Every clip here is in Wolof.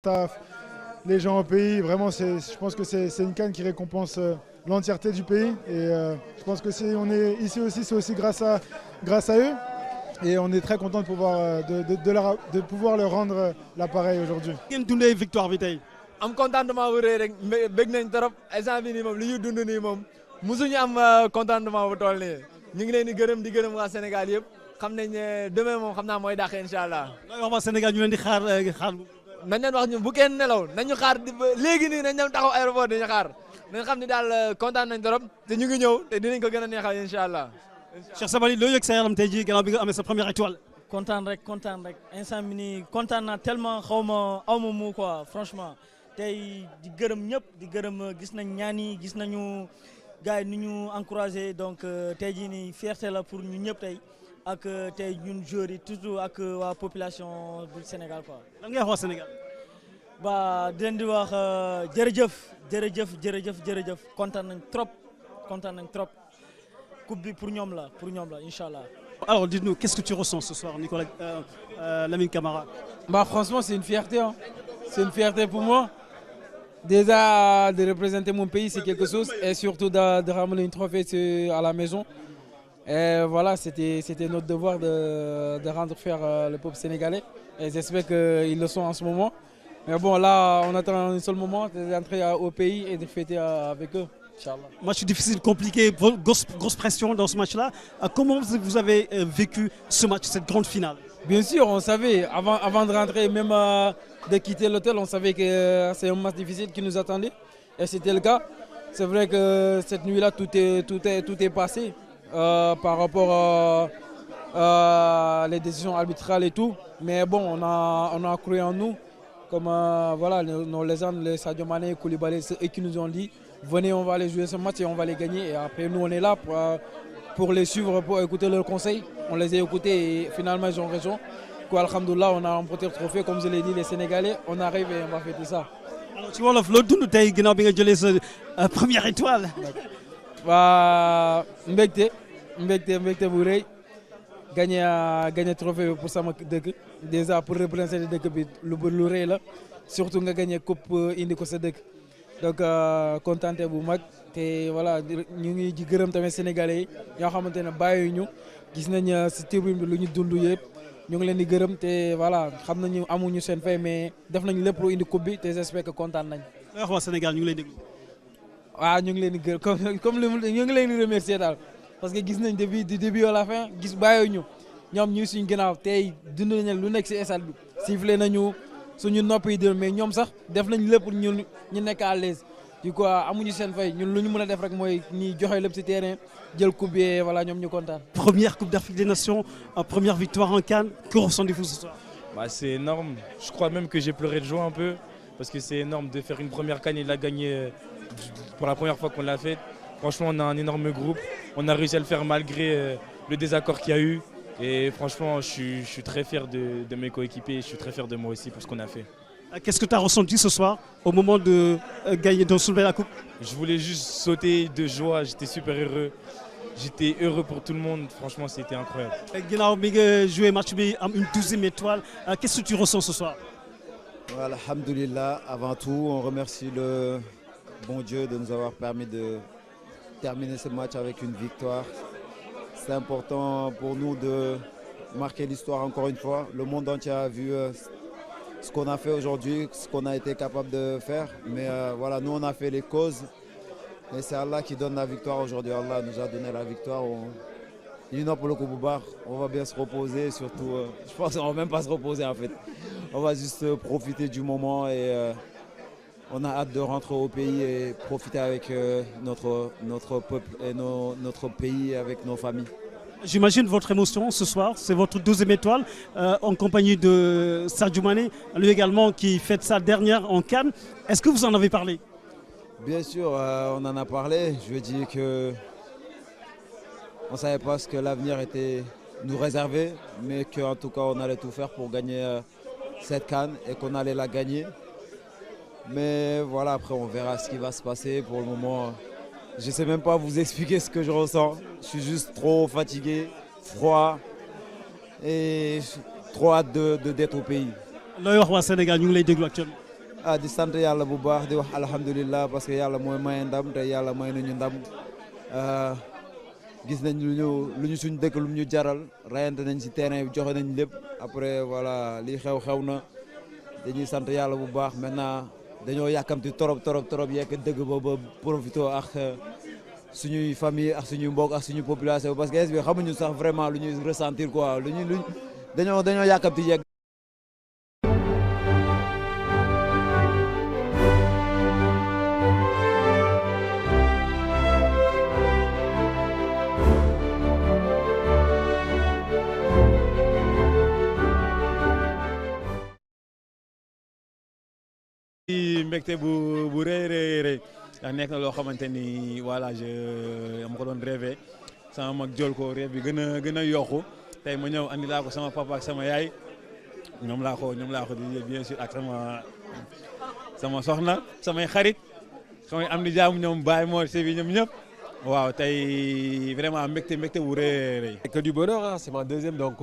staff, les gens au pays. Vraiment, je pense que c'est une CAN qui récompense l'entièreté du pays. Et je pense que si on est ici aussi, c'est aussi grâce à eux. Et on est très content de pouvoir leur rendre l'appareil aujourd'hui. ngeen dundee victoire bi tey. am contentement bu rëy rek bëgg nañ trop instant bi nii moom li ñu dund nii moom mosuñu am contentement bu toll nii ñu ngi leen di gërëm waa Sénégal yëpp xam nañ ne demain moom xam naa mooy dàq incha allah. looy wax waa Sénégal ñu leen di xaar. nañ leen wax ñu bu kenn nelaw nañu xaar léegi nii nañ dem taxaw aéroport di ñu xaar nañ xam ni daal kontaan nañ trop te ñu ngi ñëw te dinañ ko gën a neexal incha allah. Cheikh Sabaly loo yëg sa yaram tey jii gannaaw bi nga amee sa première étoile. kontaan rek instant bi nii kontaan naa tellement aw ma mu quoi franchement tey di gërëm ñëpp di gërëm gis nañ ñaan yi gis nañu gars yi ni ñu encouragé donc tey jii nii fierté la pour ñu ñëpp tey ak tey ñun joueurs yi toujours ak waa population du Sénégal quoi. lan ngay wax waa Sénégal. ba di leen di wax jërëjëf kontaan nañ trop coupe bi pour ñoom la incha allah. Alors dis-nous, qu'est-ce que tu ressens ce soir, Nicolas Lamine Camara? Bah franchement, c'est une fierté. Hein. C'est une fierté pour moi. Déjà, de représenter mon pays, c'est quelque chose. Et surtout de ramener une trophée à la maison. Et voilà, c'était notre devoir de rendre fier le peuple sénégalais. Et j'espère qu'ils le sont en ce moment. Mais bon, là, on attend un seul moment, d'entrer au pays et de fêter avec eux. Inch'Allah. Match difficile, compliqué, grosse pression dans ce match-là. Comment vous avez vécu ce match, cette grande finale? Bien sûr, on savait, avant de rentrer, même de quitter l'hôtel, on savait que c'est un match difficile qui nous attendait. Et c'était le cas. C'est vrai que cette nuit-là, tout est passé par rapport les décisions arbitrales et tout. Mais bon, on a cru en nous. Comme voilà, nos légendes, les Sadio Mané et Koulibaly, c'est eux qui nous ont dit venez, on va aller jouer ce match et on va les gagner. Et après, nous, on est là pour les suivre, pour écouter leurs conseils. On les a écoutés et finalement, ils ont raison. Alhamdoulilah, on a remporté le trophée. Comme je l'ai dit, les Sénégalais, on arrive et on va fêter ça. Alors, tu vois, l'autre dund tey ginnaaw bi nga jëlee sa première étoile. mbégte bu rëy gagner trophée pour sama dëkk. Déjà pour représenter dëkk bi lu rëy la surtout nga gagner coupe indi ko sa dëkk. Donc contenté bu mag te voilà ñu ngi di gërëm tamit sénégalais yi ñoo xamante ne bàyyi ñu gis nañ si tribune bi lu ñu dund yëpp ñu ngi leen di gërëm te voilà xam nañu amuñu seen fay mais def nañu lépp lu indi coupe bi te j'espère que kontaan nañ. wax waa Sénégal ñu ngi lay déglu. waaw ñu ngi leen di gërëm comme ñu ngi leen di remercier daal parce que gis nañ du début à la fin gis bàyyi ñu ñoom ñu suñu ginnaaw tey dund nañ lu nekk si stade bi sifflé nañu. suñu nopp yi mais ñoom sax def nañ lépp ñu nekk à l'aise du coup amuñu seen fay ñun lu ñu mën a def rek mooy ñi joxe lépp ci terrain jël coupe bi voilà ñoom ñu kontaan. Première Coupe d'Afrique des Nations, première victoire en CAN. Que ressentez-vous ce soir? Bah, c'est énorme. Je crois même que j'ai pleuré de joie un peu parce que c'est énorme de faire une première CAN et de la gagner pour la première fois qu'on l'a fait. Franchement, on a un énorme groupe. On a réussi à le faire malgré le désaccord qu'il y a eu. Et franchement, je suis très fier de mes coéquipiers et je suis très fier de moi aussi pour ce qu'on a fait. Qu'est-ce que tu as ressenti ce soir au moment de gagner, de soulever la coupe? Je voulais juste sauter de joie, j'étais super heureux. J'étais heureux pour tout le monde, franchement c'était incroyable. Ginnaaw bi nga joué match bi am une 12e étoile, qu'est-ce que tu ressens ce soir? Voilà, alhamdoulilah, avant tout on remercie le bon Dieu de nous avoir permis de terminer ce match avec une victoire. C'est important pour nous de marquer l'histoire encore une fois. Le monde entier a vu ce qu'on a fait aujourd'hui, ce qu'on a été capable de faire. Mais voilà, nous on a fait les causes. Et c'est Allah qui donne la victoire aujourd'hui. Allah nous a donné la victoire. On va bien se reposer. Surtout, je pense qu'on ne va même pas se reposer en fait. On va juste profiter du moment et on a hâte de rentrer au pays et profiter avec notre peuple et notre pays, avec nos familles. J'imagine votre émotion ce soir, c'est votre 12e étoile en compagnie de Sadio Mané, lui également qui fête sa dernière en CAN. Est-ce que vous en avez parlé? Bien sûr, on en a parlé. Je veux dire que on ne savait pas ce que l'avenir était nous réservé, mais qu'en tout cas on allait tout faire pour gagner cette CAN et qu'on allait la gagner. Mais voilà, après on verra ce qui va se passer. Pour le moment, je ne sais même pas vous expliquer ce que je ressens. Je suis juste trop fatigué, froid et trop hâte d'être au pays. looy wax waa Sénégal ñu ngi lay déglu actuellement. di sant yàlla bu baax di wax alhamdulilah parce que yàlla mooy maye ndam te yàlla may nañu ndam gis nañ lu ñu suñ dëkk lu ñu jaral rayante nañ si terrain bi joxe nañ lépp après voilà lii xew na dañuy sant yàlla bu baax maintenant dañoo yàkkamti trop yekk dëgg ba profité ak suñuy famille ak suñuy mbokk ak suñu population parce que bi xamuñu sax vraiment lu ñuy ressentir quoi dañoo yàkkamti yegg. mbégte bu rëy ndax nekk na loo xamante ni voilà ma ko doon rêvé sama mag jël ko rêve bi gën a yokku tey ma ñëw andi laa ko sama papa ak sama yaay ñoom laa ko di bien sûr ak sama soxna samay xarit samay am di jaamu ñoom Baye Mor Sébi ñoom ñëpp waaw tey vraiment mbégte bu rëy. Que du bonheur, hein. C'est ma deuxième, donc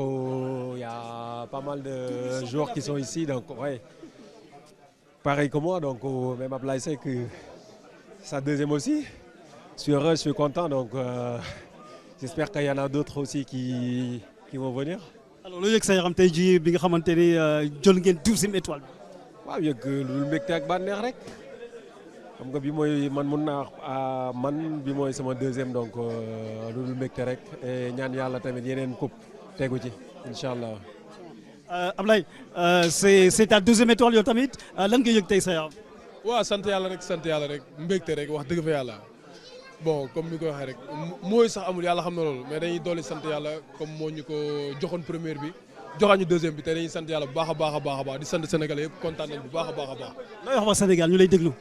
y a pas mal de joueurs qui sont ici, donc ouais. Pareil que moi, donc même Ablaye Seck, sa deuxième aussi. Je suis heureux, je suis content, donc j'espère qu'il y en a d'autres aussi qui vont venir. Alors lu yëg sa yaram tey jii bi nga xamante ni jël ngeen 12e étoile bi. waaw yëg lu mbégte ak bànneex rek xam nga bi mooy man mun naa man bi mooy sama deuxième donc lu mbégte rek et ñaan yàlla tamit yeneen coupe tegu ci incha allah. Ablaye c'est ta 2e étoile yow tamit lan nga yëg tey sa yaram. waaw sant yàlla rek mbégte rek wax dëgg fa yàlla bon comme ni ko waxee rek mooy sax amul yàlla xam na loolu mais dañuy dolli sant yàlla comme moo ñu ko joxoon première bi joxaat ñu deuxième bi te dañuy sant yàlla bu baax a baax di sant Sénégalais yëpp kontaan nañ bu baax a baax. looy wax waa Sénégal ñu lay déglu.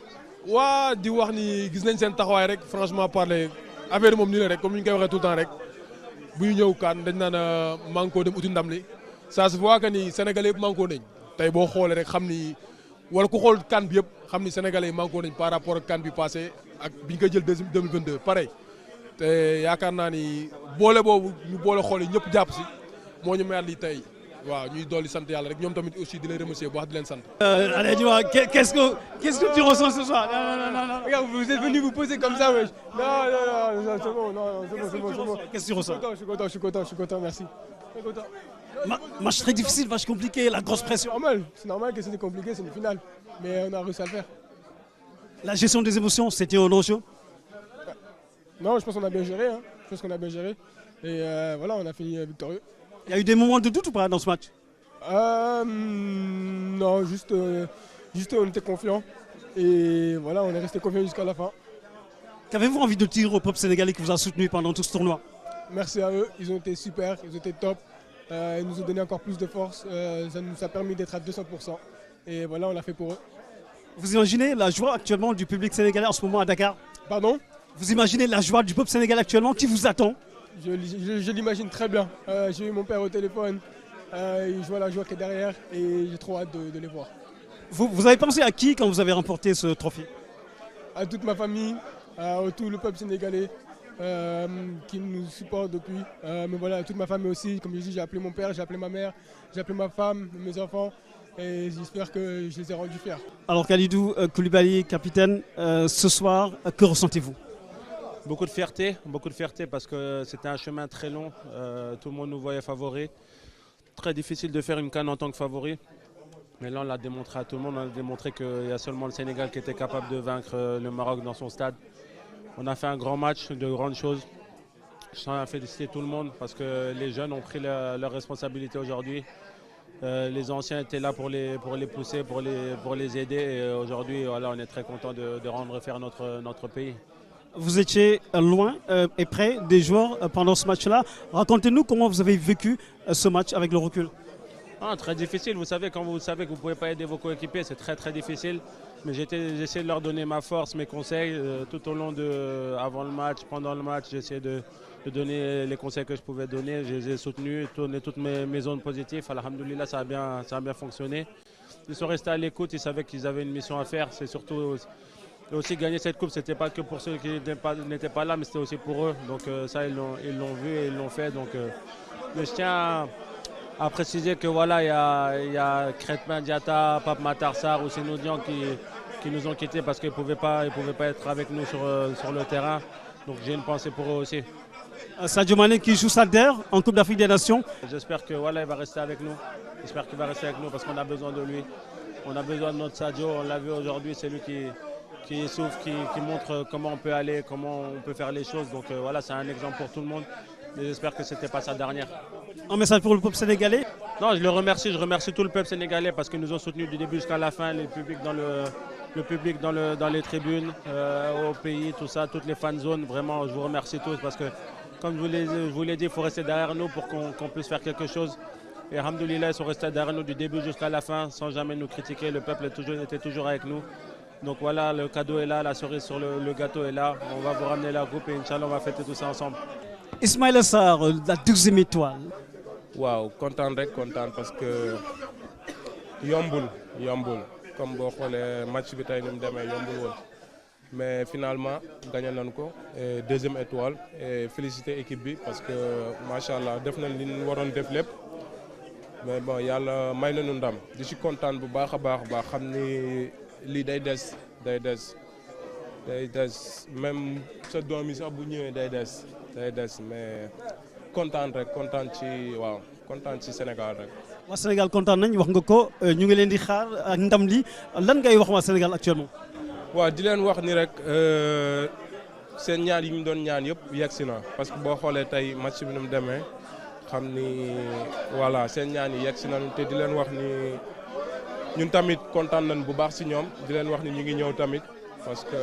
waa di wax ni gis nañ seen taxawaay rek franchement parler affaire moom nii la rek comme ni ñu koy waxee tout le temps rek bu ñu ñëw kaan dañ naan manko dem uti ndam li ça se voit que ni Sénégalais yëpp manko nañ tey boo xoolee rek xam ni wala ku xool kan bi yëpp xam ni Sénégalais yi manko nañ par rapport ak kan bi passé ak bi ñu koy jël 2022 pareil te yaakaar naa ni boole boobu ñu boole xool yi ñëpp jàpp si moo ñu mayal lii tey waaw ñuy dolli sant yàlla rek ñoom tamit aussi di leen remercier bu baax di leen sant. Allez, dis-moi, qu'est-ce que tu ressens ce soir? Non. Regarde, vous êtes venu vous poser comme ça, wesh. Non, c'est bon, c'est bon. Qu'est-ce que tu ressens? Je suis content, merci. Je suis content. Match très difficile, match compliqué, la grosse pression. C'est normal que c'était compliqué, c'est une finale, mais on a réussi à le faire. La gestion des émotions, c'était un enjeu? Non, je pense qu'on a bien géré, et voilà, on a fini victorieux. Il y a eu des moments de doute ou pas dans ce match? Non, juste on était confiants et voilà, on est resté confiants jusqu'à la fin. Qu'avez-vous envie de dire au peuple sénégalais qui vous a soutenu pendant tout ce tournoi? Merci à eux, ils ont été super, ils ont été top, ils nous ont donné encore plus de force, ça nous a permis d'être à 200% et voilà, on l'a fait pour eux. Vous imaginez la joie actuellement du public sénégalais en ce moment à Dakar? Pardon? Vous imaginez la joie du peuple sénégalais actuellement qui vous attend? Je l'imagine très bien. J'ai eu mon père au téléphone, je vois la joie qui est derrière et j'ai trop hâte de les voir. Vous avez pensé à qui quand vous avez remporté ce trophée? À toute ma famille, à tout le peuple sénégalais qui nous supporte depuis. Mais voilà, à toute ma famille aussi. Comme je dis, j'ai appelé mon père, j'ai appelé ma mère, j'ai appelé ma femme, mes enfants et j'espère que je les ai rendus fiers. Alors Kalidou Koulibaly, capitaine, ce soir, que ressentez-vous? Beaucoup de fierté parce que c'était un chemin très long. Tout le monde nous voyait favoris. Très difficile de faire une CAN en tant que favori. Mais là, on l'a démontré à tout le monde. On a démontré qu'il y a seulement le Sénégal qui était capable de vaincre le Maroc dans son stade. On a fait un grand match, de grandes choses. Je tiens à féliciter tout le monde parce que les jeunes ont pris leurs responsabilités aujourd'hui. Les anciens étaient là pour les pousser, pour les aider. Et aujourd'hui, voilà, on est très content de rendre fier notre pays. Vous étiez loin et près des joueurs pendant ce match-là. Racontez-nous comment vous avez vécu ce match avec le recul. Très difficile. Vous savez, quand vous savez que vous ne pouvez pas aider vos coéquipiers, c'est très très difficile. Mais j'ai essayé de leur donner ma force, mes conseils tout au long avant le match, pendant le match. J'ai essayé de donner les conseils que je pouvais donner. Je les ai soutenus, tourné toutes mes zones positives. Alhamdoulilah, ça a bien fonctionné. Ils sont restés à l'écoute, ils savaient qu'ils avaient une mission à faire. C'est surtout aussi gagner cette coupe, c'était pas que pour ceux qui n'étaient pas là, mais c'était aussi pour eux. Donc ça, ils l'ont vu et ils l'ont fait. Donc je tiens à préciser que voilà, il y a Krépin Diatta, Pape Matar Sarr ou Sénodian qui nous ont quittés parce qu'ils ne pouvaient pas être avec nous sur le terrain. Donc j'ai une pensée pour eux aussi. Sadio Mané qui joue sa der en Coupe d'Afrique des Nations. J'espère que voilà, il va rester avec nous. J'espère qu'il va rester avec nous parce qu'on a besoin de lui. On a besoin de notre Sadio. On l'a vu aujourd'hui, c'est lui qui souffre, qui montre comment on peut aller, comment on peut faire les choses. Donc voilà, c'est un exemple pour tout le monde. Et j'espère que ce n'était pas sa dernière. Un message pour le peuple sénégalais? Non, je remercie tout le peuple sénégalais parce qu'ils nous ont soutenus du début jusqu'à la fin, le public dans les tribunes, au pays, tout ça, toutes les fan zones. Vraiment, je vous remercie tous parce que, comme je vous l'ai dit, il faut rester derrière nous pour qu'on puisse faire quelque chose. Et alhamdoulilah, ils sont restés derrière nous du début jusqu'à la fin, sans jamais nous critiquer. Le peuple était toujours avec nous. Donc voilà, le cadeau est là, la cerise sur le gâteau est là. On va vous ramener la coupe et Inch'Allah, on va fêter tout ça ensemble. Ismaïla Sarr, la 12e étoile. Waaw kontaan parce que yombul comme boo xoolee match bi tey ni mu demee yombul woon mais finalement gagné nañ ko deuxième étoile et féliciter équipe bi parce que macha allah def nañ li ñu waroon def lépp mais bon yàlla may nañu ndam di ci kontaan bu baax a baax xam ni lii day des même sa doom yi sax bu ñëwee day des mais kontaan ci Sénégal rek. waa Sénégal kontaan nañ wax nga ko ñu ngi leen di xaar ak ndam li lan ngay wax waa Sénégal actuellement. waaw di leen wax ni rek seen ñaan yi ñu doon ñaan yëpp yegsi na parce que boo xoolee tey match bi nu mu demee xam ni voilà seen ñaan yi yegsi nañu te di leen wax ni ñun tamit kontaan nañ bu baax si ñoom di leen wax ni ñu ngi ñëw tamit parce que.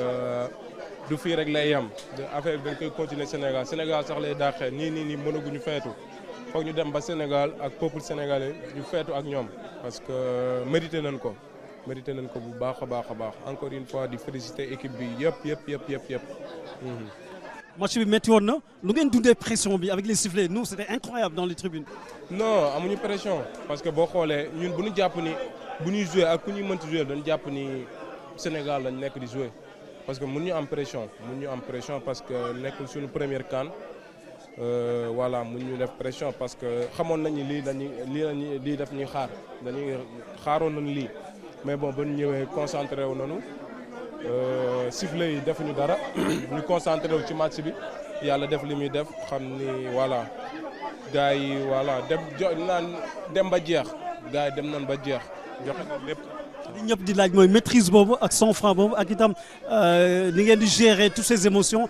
du fii rek lay yem affaire bi dañ koy continuer Sénégal sax lay dàqee nii mënaguñu feetu foog ñu dem ba Sénégal ak peuple sénégalais ñu feetu ak ñoom parce que mérité nañ ko bu baax a baax encore une fois di féliciter équipe bi yëpp. match bi métti woon na lu ngeen dundee pression bi avec les sifflets nous c'était incroyable dans les tribunes. non amuñu pression parce que boo xoolee ñun bu ñu jàpp ni bu ñuy jouer ak ku ñuy mënti jouer dañu jàpp ni Sénégal lañ nekk di jouer. parce que mun ñu am pression parce que nekkul suñu première CAN voilà mun ñu def pression parce que xamoon nañu lii daf ñuy xaaroon nañu lii mais bon ba ñu ñëwee concentré wu nañu sifflet yi defuñu dara ñu concentré wu ci match bi yàlla def li muy def xam ni voilà gars yi voilà dem ba jeex gars yi dem nañ ba jeex joxe nañ lépp. li ñëpp di laaj mooy maîtrise boobu ak sang-froid boobu ak itam ni ngeen di gérer toutes ces émotions.